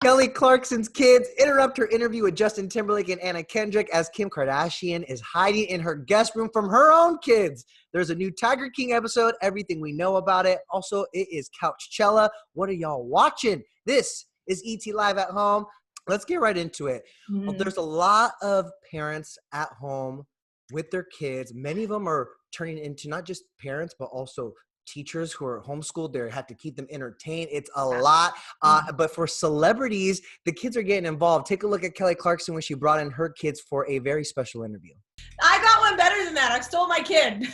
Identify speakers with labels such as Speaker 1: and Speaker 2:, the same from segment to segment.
Speaker 1: Kelly Clarkson's kids interrupt her interview with Justin Timberlake and Anna Kendrick as Kim Kardashian is hiding in her guest room from her own kids. There's a new Tiger King episode, everything we know about it. Also, it is Coachella. What are y'all watching? This is etlive at home. Let's get right into it. There's a lot of parents at home with their kids. Many of them are turning into not just parents, but also teachers who are homeschooled. They have to keep them entertained. It's a lot. But for celebrities, the kids are getting involved. Take a look at Kelly Clarkson when she brought in her kids for a very special interview.
Speaker 2: I got one better than that. I stole my kid.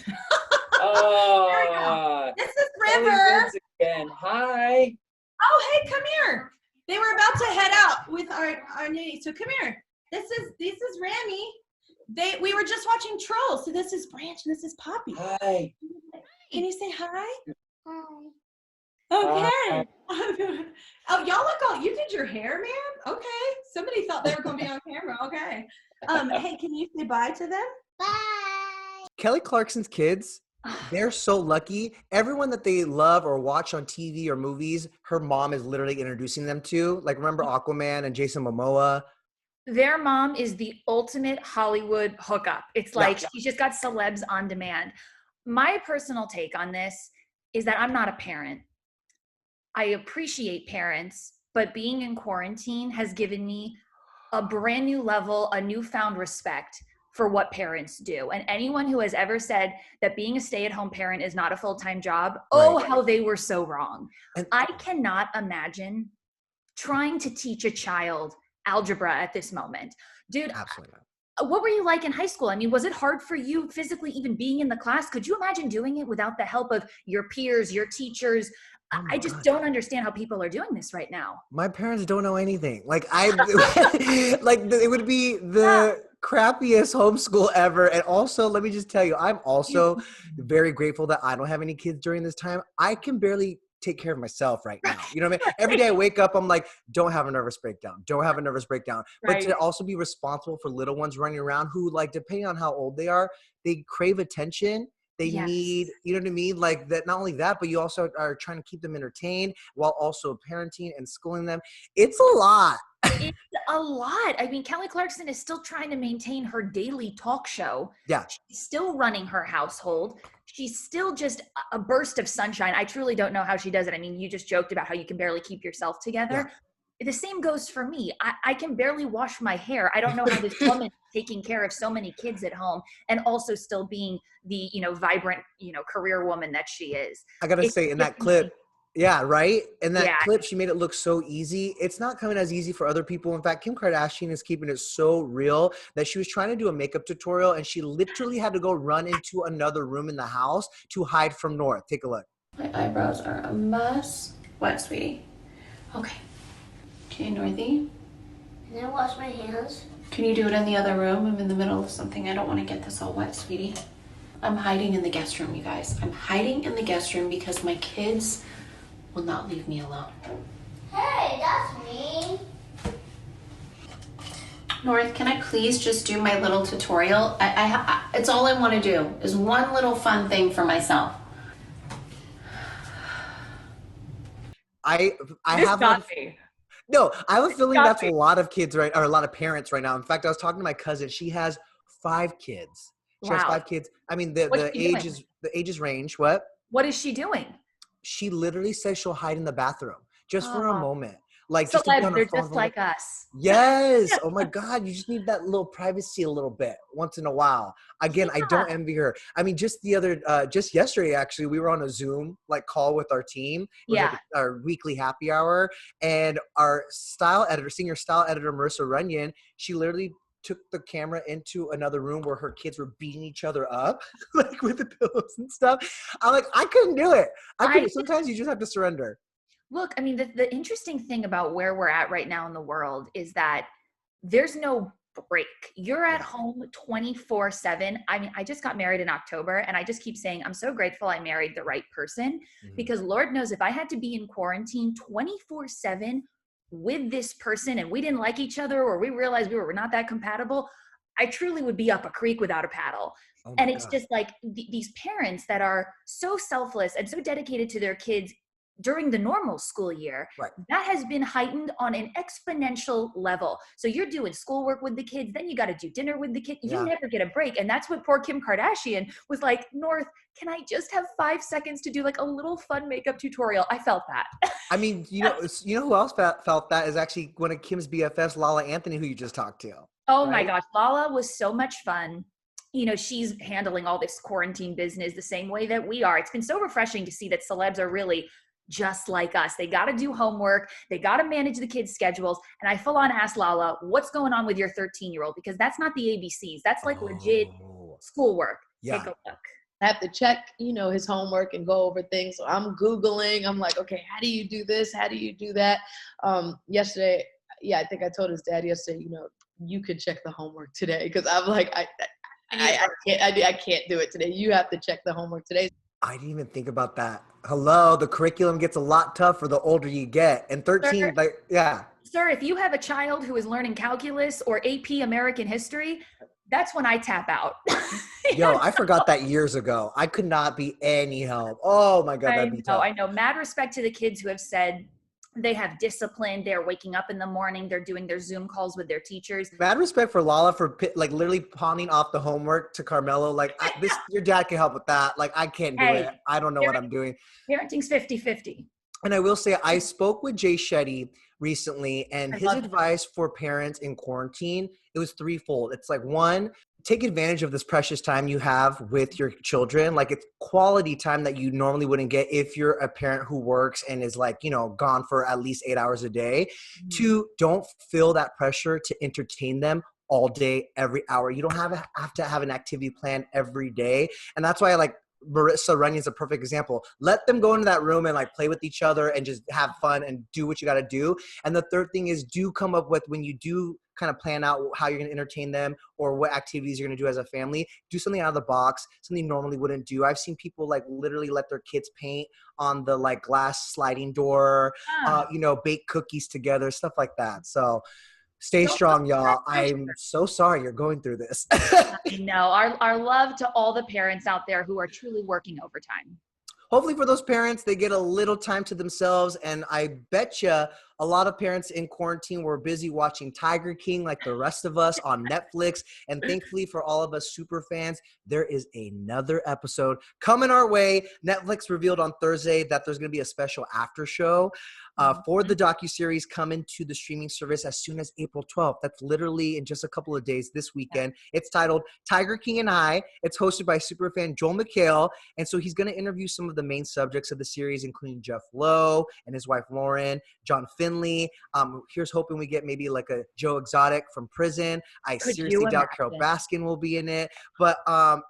Speaker 3: Oh,
Speaker 2: this is River.
Speaker 3: Again. Hi.
Speaker 2: Oh, hey, come here. They were about to head out with our niece. So come here. This is Rami. We were just watching Trolls. So this is Branch and this is Poppy.
Speaker 3: Hi.
Speaker 2: Can you say hi?
Speaker 4: Hi.
Speaker 2: Okay. Oh, y'all look all, you did your hair, man? Okay. Somebody thought they were going to be on camera. Okay. Hey, can you say bye to them?
Speaker 4: Bye.
Speaker 1: Kelly Clarkson's kids, they're so lucky. Everyone that they love or watch on TV or movies, her mom is literally introducing them to. Like, remember Aquaman and Jason Momoa?
Speaker 5: Their mom is the ultimate Hollywood hookup. It's like she's just got celebs on demand. My personal take on this is that I'm not a parent. I appreciate parents, but being in quarantine has given me a brand new level, a newfound respect for what parents do. And anyone who has ever said that being a stay-at-home parent is not a full-time job, how they were so wrong. I cannot imagine trying to teach a child algebra at this moment. Dude,
Speaker 1: absolutely not.
Speaker 5: What were you like in high school? I mean, was it hard for you physically even being in the class? Could you imagine doing it without the help of your peers, your teachers? I just don't understand how people are doing this right now.
Speaker 1: My parents don't know anything. Like it would be the crappiest homeschool ever. And also, let me just tell you, I'm also very grateful that I don't have any kids during this time. I can barely take care of myself right now. You know what I mean? Every day I wake up, I'm like, don't have a nervous breakdown. Don't have a nervous breakdown. But to also be responsible for little ones running around who, like, depending on how old they are, they crave attention. They need, you know what I mean? Like that, not only that, but you also are trying to keep them entertained while also parenting and schooling them. It's a lot.
Speaker 5: It's a lot. I mean, Kelly Clarkson is still trying to maintain her daily talk show.
Speaker 1: Yeah.
Speaker 5: She's still running her household. She's still just a burst of sunshine. I truly don't know how she does it. I mean, you just joked about how you can barely keep yourself together. Yeah. The same goes for me. I can barely wash my hair. I don't know how this woman is taking care of so many kids at home and also still being the, vibrant, career woman that she is.
Speaker 1: I got to say, in that clip, yeah, right? In that clip, she made it look so easy. It's not coming as easy for other people. In fact, Kim Kardashian is keeping it so real that she was trying to do a makeup tutorial and she literally had to go run into another room in the house to hide from North. Take a look.
Speaker 6: My eyebrows are a mess. What, sweetie? Okay. Okay, Northy.
Speaker 4: Can I wash my hands?
Speaker 6: Can you do it in the other room? I'm in the middle of something. I don't want to get this all wet, sweetie. I'm hiding in the guest room, you guys. I'm hiding in the guest room because my kids will not leave me alone.
Speaker 4: Hey, that's mean.
Speaker 6: North, can I please just do my little tutorial? It's all I want to do is one little fun thing for myself.
Speaker 1: I have a feeling that's a lot of kids, right? Or a lot of parents right now. In fact, I was talking to my cousin. She has 5 kids. She has 5 kids. I mean, the ages range. What?
Speaker 5: What is she doing?
Speaker 1: She literally says she'll hide in the bathroom just for a moment. Like,
Speaker 5: so
Speaker 1: just to be on her
Speaker 5: they're
Speaker 1: phone
Speaker 5: just like us.
Speaker 1: Yes. Oh my God. You just need that little privacy a little bit once in a while. Again, I don't envy her. I mean, just yesterday, actually, we were on a Zoom call with our team. It was like our weekly happy hour, and our senior style editor, Marissa Runyon, she literally took the camera into another room where her kids were beating each other up, like with the pillows and stuff. I'm like, I couldn't do it. Sometimes you just have to surrender.
Speaker 5: Look, I mean, the interesting thing about where we're at right now in the world is that there's no break. You're at home 24/7. I mean, I just got married in October and I just keep saying, I'm so grateful I married the right person because Lord knows if I had to be in quarantine 24/7 with this person and we didn't like each other or we realized we were not that compatible, I truly would be up a creek without a paddle. And it's just like these parents that are so selfless and so dedicated to their kids during the normal school year,
Speaker 1: Right.
Speaker 5: that has been heightened on an exponential level. So you're doing schoolwork with the kids, then you got to do dinner with the kids. You
Speaker 1: Yeah.
Speaker 5: never get a break. And that's what poor Kim Kardashian was like, North, can I just have 5 seconds to do like a little fun makeup tutorial? I felt that.
Speaker 1: I mean, you know who else felt that is actually one of Kim's BFFs, LaLa Anthony, who you just talked to.
Speaker 5: Oh my
Speaker 1: Right?
Speaker 5: gosh, LaLa was so much fun. You know, she's handling all this quarantine business the same way that we are. It's been so refreshing to see that celebs are really just like us. They got to do homework. They got to manage the kids' schedules. And I full on asked LaLa, what's going on with your 13-year-old? Because that's not the ABCs. That's like legit
Speaker 1: Oh,
Speaker 5: schoolwork.
Speaker 1: yeah.
Speaker 5: Take a look.
Speaker 7: I have to check, his homework and go over things. So I'm Googling. I'm like, okay, how do you do this? How do you do that? Yesterday, I think I told his dad yesterday, you could check the homework today. Cause I'm like, I can't do it today. You have to check the homework today.
Speaker 1: I didn't even think about that. Hello, the curriculum gets a lot tougher the older you get. And 13,
Speaker 5: Sir, if you have a child who is learning calculus or AP American history, that's when I tap out.
Speaker 1: Yo, I forgot that years ago. I could not be any help. Oh my God, that'd be tough.
Speaker 5: I know. Mad respect to the kids who have said they have discipline. They're waking up in the morning. They're doing their Zoom calls with their teachers.
Speaker 1: Mad respect for LaLa for like literally pawning off the homework to Carmelo. Like your dad can help with that. Like I can't do it. I don't know what I'm doing.
Speaker 5: Parenting's 50-50.
Speaker 1: And I will say, I spoke with Jay Shetty recently, and his advice for parents in quarantine, it was threefold. It's like, one, take advantage of this precious time you have with your children. Like it's quality time that you normally wouldn't get if you're a parent who works and is like, gone for at least 8 hours a day. Mm-hmm. 2, don't feel that pressure to entertain them all day, every hour. You don't have to have an activity plan every day. And that's why I like Marissa Runyon is a perfect example. Let them go into that room and like play with each other and just have fun and do what you got to do. And the third thing is do come up with, when you do kind of plan out how you're going to entertain them or what activities you're going to do as a family, do something out of the box, something you normally wouldn't do. I've seen people like literally let their kids paint on the like glass sliding door, bake cookies together, stuff like that. So stay strong, y'all. I'm so sorry you're going through this.
Speaker 5: I know. Our love to all the parents out there who are truly working overtime.
Speaker 1: Hopefully for those parents, they get a little time to themselves. And I bet you a lot of parents in quarantine were busy watching Tiger King like the rest of us on Netflix. And thankfully for all of us super fans, there is another episode coming our way. Netflix revealed on Thursday that there's going to be a special after show for the docuseries coming to the streaming service as soon as April 12th. That's literally in just a couple of days this weekend. It's titled Tiger King and I. It's hosted by superfan Joel McHale. And so he's going to interview some of the main subjects of the series, including Jeff Lowe and his wife Lauren, John Finley. Here's hoping we get maybe like a Joe Exotic from prison. I seriously doubt Carol Baskin will be in it. But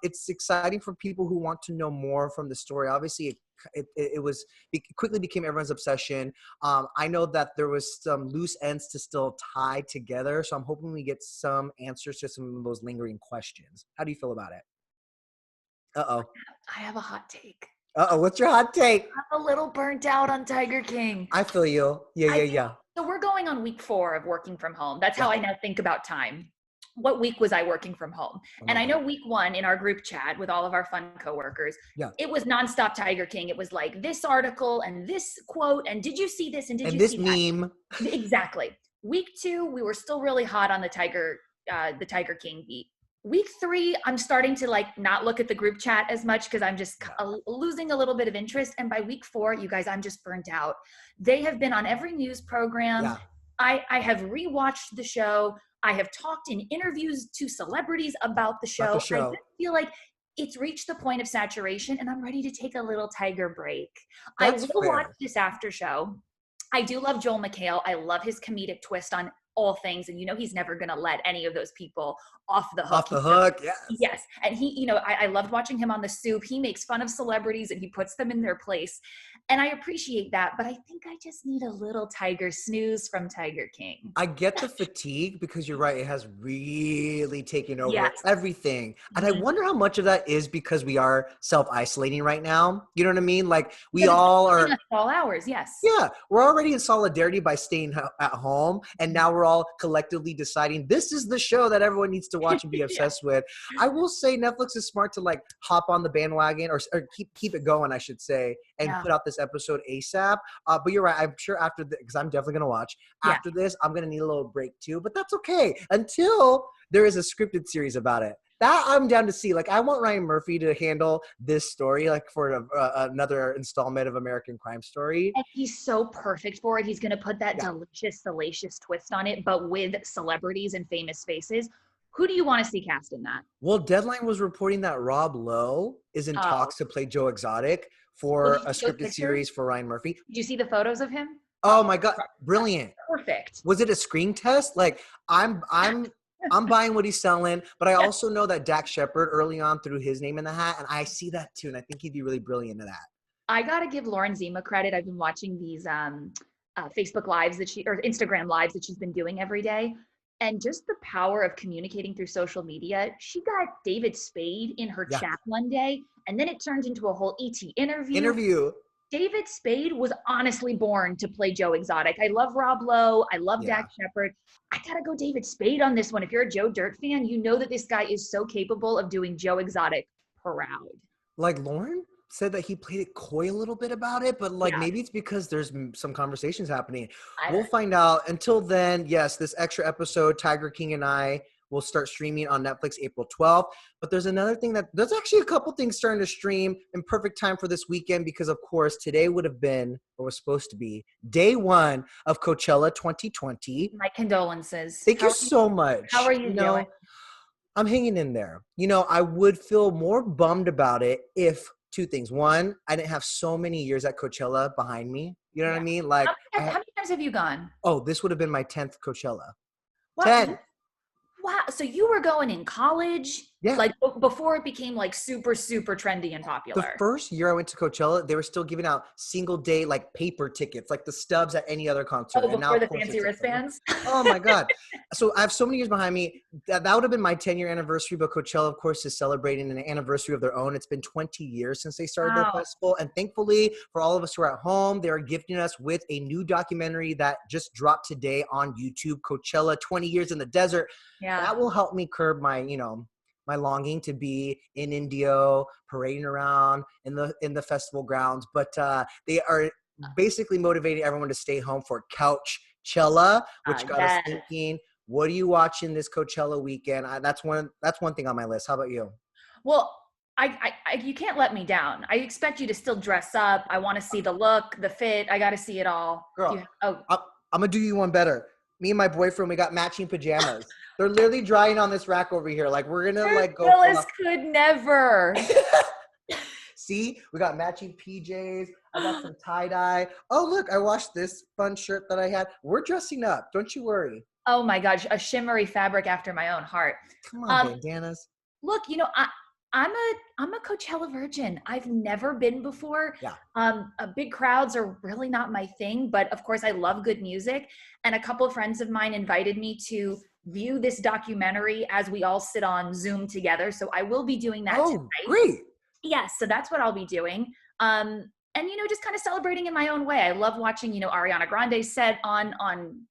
Speaker 1: it's exciting for people who want to know more from the story. Obviously, it quickly became everyone's obsession. I know that there was some loose ends to still tie together. So I'm hoping we get some answers to some of those lingering questions. How do you feel about it? Uh-oh.
Speaker 5: I have a hot take.
Speaker 1: Uh-oh, what's your hot take?
Speaker 5: I'm a little burnt out on Tiger King.
Speaker 1: I feel you. Yeah.
Speaker 5: So we're going on week 4 of working from home. That's how I now think about time. What week was I working from home? And I know week 1 in our group chat with all of our fun coworkers, it was nonstop Tiger King. It was like this article and this quote and did you see this and did you see
Speaker 1: this meme?
Speaker 5: Exactly. Week 2, we were still really hot on the Tiger King beat. Week 3, I'm starting to like not look at the group chat as much because I'm just losing a little bit of interest. And by week 4, you guys, I'm just burnt out. They have been on every news program. Yeah. I have rewatched the show. I have talked in interviews to celebrities about the show. I feel like it's reached the point of saturation and I'm ready to take a little Tiger break. I will watch this after show. I do love Joel McHale. I love his comedic twist on all things. And he's never going to let any of those people off the hook.
Speaker 1: Off the hook, yes.
Speaker 5: Yes. And he, I loved watching him on The Soup. He makes fun of celebrities and he puts them in their place. And I appreciate that. But I think I just need a little Tiger snooze from Tiger King.
Speaker 1: I get the fatigue because you're right. It has really taken over everything. And I wonder how much of that is because we are self-isolating right now. You know what I mean? Like we all are.
Speaker 5: All hours, yes.
Speaker 1: Yeah. We're already in solidarity by staying at home. And now we're all collectively deciding this is the show that everyone needs to watch and be obsessed with. I will say Netflix is smart to like hop on the bandwagon or keep it going, I should say, and put out this episode ASAP. But you're right. I'm sure after because I'm definitely gonna watch after this. I'm gonna need a little break too, but that's okay until there is a scripted series about it. That I'm down to see. Like, I want Ryan Murphy to handle this story, like for another installment of American Crime Story.
Speaker 5: And he's so perfect for it. He's going to put that delicious, salacious twist on it, but with celebrities and famous faces. Who do you want to see cast in that?
Speaker 1: Well, Deadline was reporting that Rob Lowe is in talks to play Joe Exotic for a scripted series for Ryan Murphy.
Speaker 5: Did you see the photos of him?
Speaker 1: Oh my God, brilliant!
Speaker 5: Perfect.
Speaker 1: Was it a screen test? Like, I'm buying what he's selling, but I also know that Dak Shepard early on threw his name in the hat, and I see that too, and I think he'd be really brilliant in that.
Speaker 5: I gotta give Lauren Zima credit. I've been watching these Facebook lives or Instagram lives that she's been doing every day, and just the power of communicating through social media. She got David Spade in her chat one day, and then it turned into a whole ET interview. David Spade was honestly born to play Joe Exotic. I love Rob Lowe. I love Dak Shepard. I gotta go David Spade on this one. If you're a Joe Dirt fan, you know that this guy is so capable of doing Joe Exotic proud.
Speaker 1: Like, Lauren said that he played it coy a little bit about it, but like maybe it's because there's some conversations happening. We'll find out. Until then, yes, this extra episode, Tiger King and I, will start streaming on Netflix April 12th. But there's another thing there's actually a couple things starting to stream in perfect time for this weekend because, of course, today would have been, or was supposed to be, day one of Coachella 2020.
Speaker 5: My condolences.
Speaker 1: Thank you so much.
Speaker 5: How are you doing?
Speaker 1: I'm hanging in there. I would feel more bummed about it if two things. One, I didn't have so many years at Coachella behind me. You know what I mean? Like,
Speaker 5: how many times have you gone?
Speaker 1: Oh, this would have been my 10th Coachella.
Speaker 5: What?
Speaker 1: 10.
Speaker 5: Wow. So you were going in college?
Speaker 1: Yeah.
Speaker 5: Like before it became like super, super trendy and popular.
Speaker 1: The first year I went to Coachella, they were still giving out single day like paper tickets, like the stubs at any other concert.
Speaker 5: Oh, before the fancy wristbands?
Speaker 1: Oh my God. So I have so many years behind me. That would have been my 10-year anniversary, but Coachella, of course, is celebrating an anniversary of their own. It's been 20 years since they started their festival. And thankfully, for all of us who are at home, they are gifting us with a new documentary that just dropped today on YouTube, Coachella 20 Years in the Desert.
Speaker 5: Yeah.
Speaker 1: That will help me curb my, my longing to be in Indio, parading around in the festival grounds. But they are basically motivating everyone to stay home for Coachella, which got us thinking, what are you watching this Coachella weekend? That's one thing on my list. How about you?
Speaker 5: Well, I you can't let me down. I expect you to still dress up. I want to see the look, the fit. I got to see it all.
Speaker 1: Girl, I'm going to do you one better. Me and my boyfriend, we got matching pajamas. They're literally drying on this rack over here. Like, we're going to like go.
Speaker 5: Phyllis could never.
Speaker 1: See, we got matching PJs. I got some tie-dye. Oh, look, I washed this fun shirt that I had. We're dressing up. Don't you worry.
Speaker 5: Oh my gosh, a shimmery fabric after my own heart.
Speaker 1: Come on, bandanas.
Speaker 5: Look, I'm a Coachella virgin. I've never been before.
Speaker 1: Yeah.
Speaker 5: Big crowds are really not my thing, but of course I love good music. And a couple of friends of mine invited me to view this documentary as we all sit on Zoom together. So I will be doing that tonight.
Speaker 1: Great.
Speaker 5: Yes, so that's what I'll be doing. And, just kind of celebrating in my own way. I love watching, Ariana Grande's set on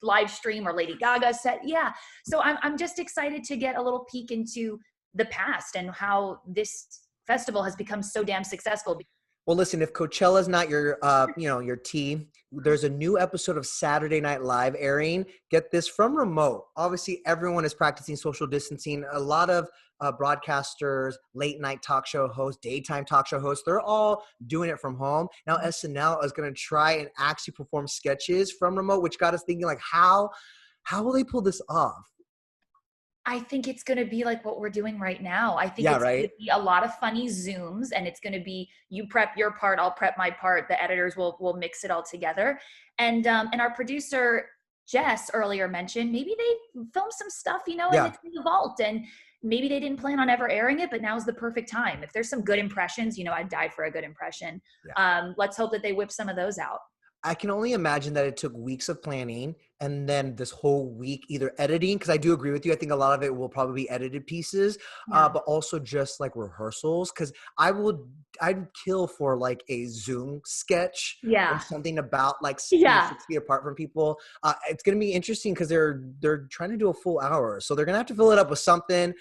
Speaker 5: live stream or Lady Gaga's set. Yeah. So I'm just excited to get a little peek into the past and how this festival has become so damn successful.
Speaker 1: Well, listen, if Coachella's not your, your tea, there's a new episode of Saturday Night Live airing. Get this, from remote. Obviously, everyone is practicing social distancing. A lot of broadcasters, late night talk show hosts, daytime talk show hosts, they're all doing it from home. Now, SNL is going to try and actually perform sketches from remote, which got us thinking, like, how will they pull this off?
Speaker 5: I think it's going to be like what we're doing right now. I think it's going to be a lot of funny Zooms, and it's going to be you prep your part, I'll prep my part. The editors will mix it all together. And our producer, Jess, earlier mentioned maybe they filmed some stuff, and it's in the vault. And maybe they didn't plan on ever airing it, but now's the perfect time. If there's some good impressions, I'd die for a good impression. Yeah. Let's hope that they whip some of those out.
Speaker 1: I can only imagine that it took weeks of planning and then this whole week either editing, because I do agree with you. I think a lot of it will probably be edited pieces, but also just like rehearsals. Because I'd kill for like a Zoom sketch or something about like 6 feet apart from people. It's gonna be interesting because they're trying to do a full hour, so they're gonna have to fill it up with something.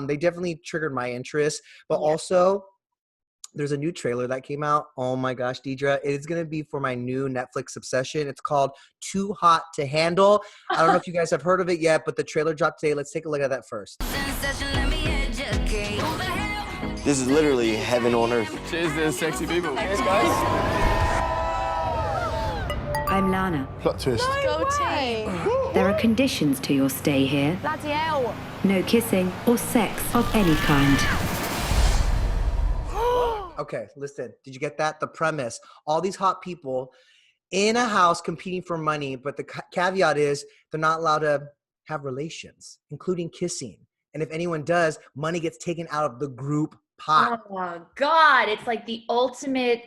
Speaker 1: They definitely triggered my interest, but also. There's a new trailer that came out. Oh my gosh, Deidre. It's going to be for my new Netflix obsession. It's called Too Hot to Handle. I don't know if you guys have heard of it yet, but the trailer dropped today. Let's take a look at that first.
Speaker 8: This is literally heaven on earth.
Speaker 9: Cheers to sexy people. Cheers, guys.
Speaker 10: I'm Lana.
Speaker 9: Plot twist.
Speaker 2: Go team.
Speaker 10: There are conditions to your stay here.
Speaker 2: Bloody hell.
Speaker 10: No kissing or sex of any kind.
Speaker 1: Okay, listen. Did you get that? The premise. All these hot people in a house competing for money, but the caveat is they're not allowed to have relations, including kissing. And if anyone does, money gets taken out of the group pot.
Speaker 5: Oh, God. It's like the ultimate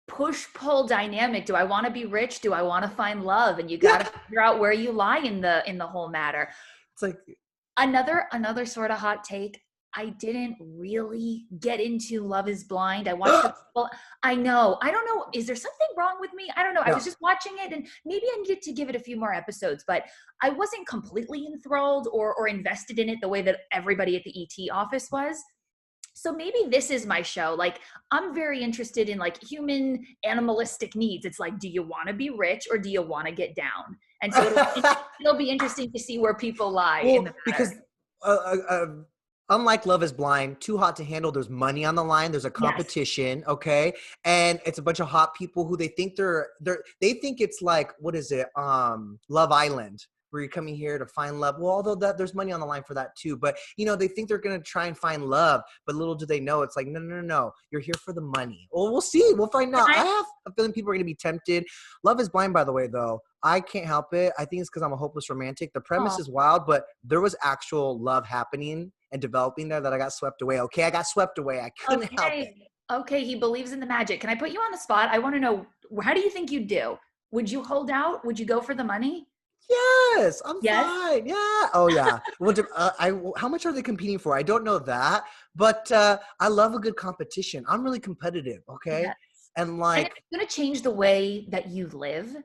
Speaker 5: push-pull dynamic. Do I want to be rich? Do I want to find love? And you got to figure out where you lie in the whole matter.
Speaker 1: It's like
Speaker 5: another sort of hot take. I didn't really get into Love is Blind. I watched it. Well, I know. I don't know. Is there something wrong with me? I don't know. I was just watching it and maybe I needed to give it a few more episodes, but I wasn't completely enthralled or invested in it the way that everybody at the ET office was. So maybe this is my show. Like, I'm very interested in like human animalistic needs. It's like, do you want to be rich or do you want to get down? And so it'll be interesting to see where people lie in the matter.
Speaker 1: Because unlike Love is Blind, Too Hot to Handle, there's money on the line. There's a competition, okay? And it's a bunch of hot people who they think they think it's like, what is it? Love Island, where you're coming here to find love. Well, although there's money on the line for that too. But, they think they're going to try and find love. But little do they know, it's like, no. You're here for the money. Well, we'll see. We'll find out. I have a feeling people are going to be tempted. Love is Blind, by the way, though. I can't help it. I think it's because I'm a hopeless romantic. The premise is wild, but there was actual love happening and developing there that I got swept away. Okay, I got swept away. I couldn't help it.
Speaker 5: Okay, he believes in the magic. Can I put you on the spot? I want to know, how do you think you'd do? Would you hold out? Would you go for the money?
Speaker 1: Yes, I'm fine. Yeah. Oh, yeah. How much are they competing for? I don't know that, but I love a good competition. I'm really competitive, okay?
Speaker 5: Yes.
Speaker 1: And like,
Speaker 5: if it's going to change the way that you live,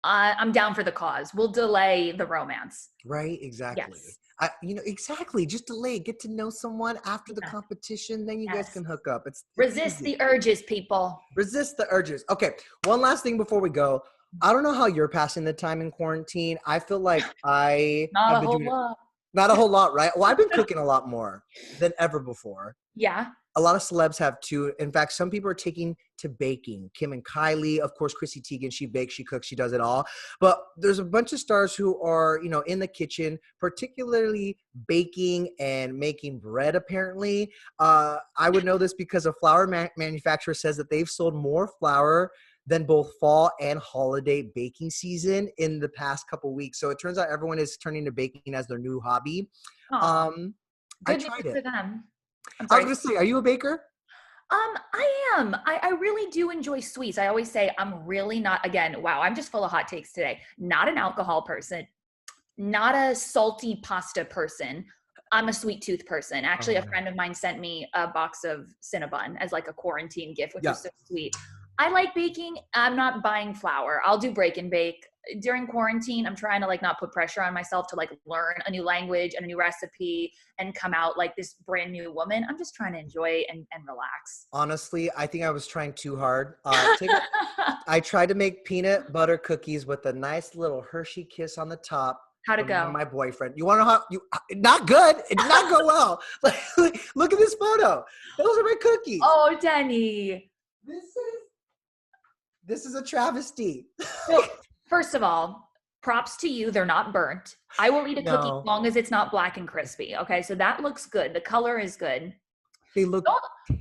Speaker 5: I'm down for the cause. We'll delay the romance.
Speaker 1: Right, exactly.
Speaker 5: Yes.
Speaker 1: Exactly. Just delay. Get to know someone after the competition. Then you guys can hook up. It's
Speaker 5: resist
Speaker 1: easy.
Speaker 5: The urges, people.
Speaker 1: Resist the urges. Okay. One last thing before we go. I don't know how you're passing the time in quarantine. I feel like
Speaker 5: Not a whole lot.
Speaker 1: Not a whole lot, right? Well, I've been cooking a lot more than ever before.
Speaker 5: Yeah.
Speaker 1: A lot of celebs have too. In fact, some people are taking to baking. Kim and Kylie, of course, Chrissy Teigen, she bakes, she cooks, she does it all. But there's a bunch of stars who are, in the kitchen, particularly baking and making bread, apparently. I would know this because a flour manufacturer says that they've sold more flour than both fall and holiday baking season in the past couple weeks. So it turns out everyone is turning to baking as their new hobby. I tried it.
Speaker 5: For them.
Speaker 1: I was going to say, are you a baker?
Speaker 5: I am. I really do enjoy sweets. I always say I'm really not, again, wow, I'm just full of hot takes today. Not an alcohol person, not a salty pasta person. I'm a sweet tooth person. Actually, a friend of mine sent me a box of Cinnabon as like a quarantine gift, which is so sweet. I like baking. I'm not buying flour. I'll do break and bake. During quarantine, I'm trying to like not put pressure on myself to like learn a new language and a new recipe and come out like this brand new woman. I'm just trying to enjoy and relax.
Speaker 1: Honestly, I think I was trying too hard. I tried to make peanut butter cookies with a nice little Hershey kiss on the top.
Speaker 5: How'd it go?
Speaker 1: My boyfriend. You want to know how? Not good. It did not go well. Look at this photo. Those are my cookies.
Speaker 5: Oh, Denny.
Speaker 1: This is a travesty.
Speaker 5: Well, first of all, props to you. They're not burnt. I will eat a cookie as long as it's not black and crispy. Okay, so that looks good. The color is good.
Speaker 1: They look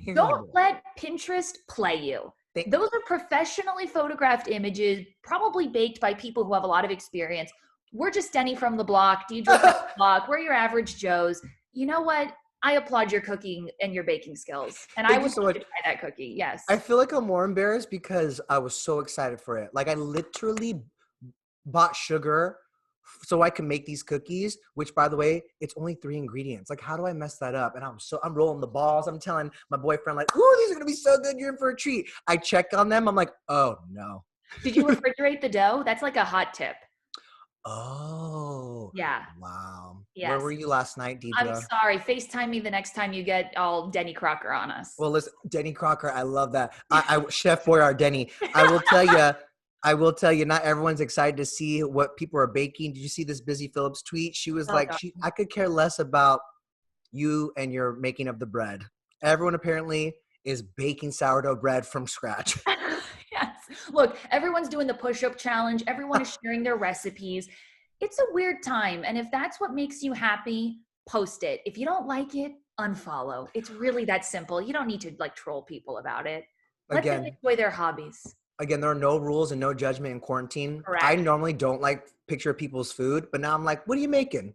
Speaker 1: terrible.
Speaker 5: Don't let Pinterest play you. Those are professionally photographed images, probably baked by people who have a lot of experience. We're just Denny from the block, Deidre from the block. We're your average Joes. You know what? I applaud your cooking and your baking skills. And
Speaker 1: Thank
Speaker 5: I
Speaker 1: you
Speaker 5: would
Speaker 1: so
Speaker 5: love
Speaker 1: much.
Speaker 5: to try that cookie. Yes.
Speaker 1: I feel like I'm more embarrassed because I was so excited for it. Like I literally bought sugar so I can make these cookies, which by the way, it's only 3 ingredients. Like, how do I mess that up? And I'm rolling the balls. I'm telling my boyfriend, like, ooh, these are gonna be so good. You're in for a treat. I check on them. I'm like, oh no.
Speaker 5: Did you refrigerate the dough? That's like a hot tip.
Speaker 1: Oh.
Speaker 5: Yeah.
Speaker 1: Wow.
Speaker 5: Yes.
Speaker 1: Where were you last night, Deidre?
Speaker 5: I'm sorry. FaceTime me the next time you get all Denny Crocker on us.
Speaker 1: Well, listen, Denny Crocker, I love that. I Chef Boyardee Denny. I will tell you, not everyone's excited to see what people are baking. Did you see this Busy Phillips tweet? She was like,
Speaker 5: God.
Speaker 1: I could care less about you and your making of the bread. Everyone apparently is baking sourdough bread from scratch.
Speaker 5: Yes. Look, everyone's doing the push-up challenge. Everyone is sharing their recipes. It's a weird time. And if that's what makes you happy, post it. If you don't like it, unfollow. It's really that simple. You don't need to like troll people about it. Let them enjoy their hobbies.
Speaker 1: Again, there are no rules and no judgment in quarantine.
Speaker 5: Correct.
Speaker 1: I normally don't like picture people's food, but now I'm like, what are you making?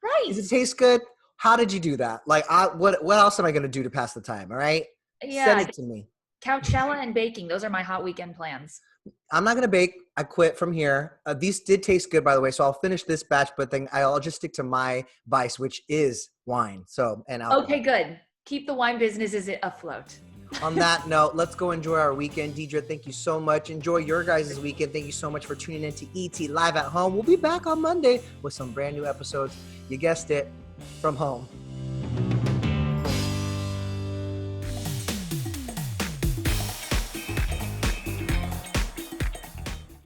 Speaker 5: Right.
Speaker 1: Does it taste good? How did you do that? Like, what else am I going to do to pass the time? All right.
Speaker 5: Yeah.
Speaker 1: Send it to me.
Speaker 5: Coachella and baking. Those are my hot weekend plans.
Speaker 1: I'm not going to bake. I quit from here. These did taste good, by the way. So I'll finish this batch, but then I'll just stick to my vice, which is wine. So, and alcohol.
Speaker 5: Okay, good. Keep the wine businesses afloat.
Speaker 1: On that note, let's go enjoy our weekend. Deidre, thank you so much. Enjoy your guys' weekend. Thank you so much for tuning in to ET Live at Home. We'll be back on Monday with some brand new episodes. You guessed it, from home.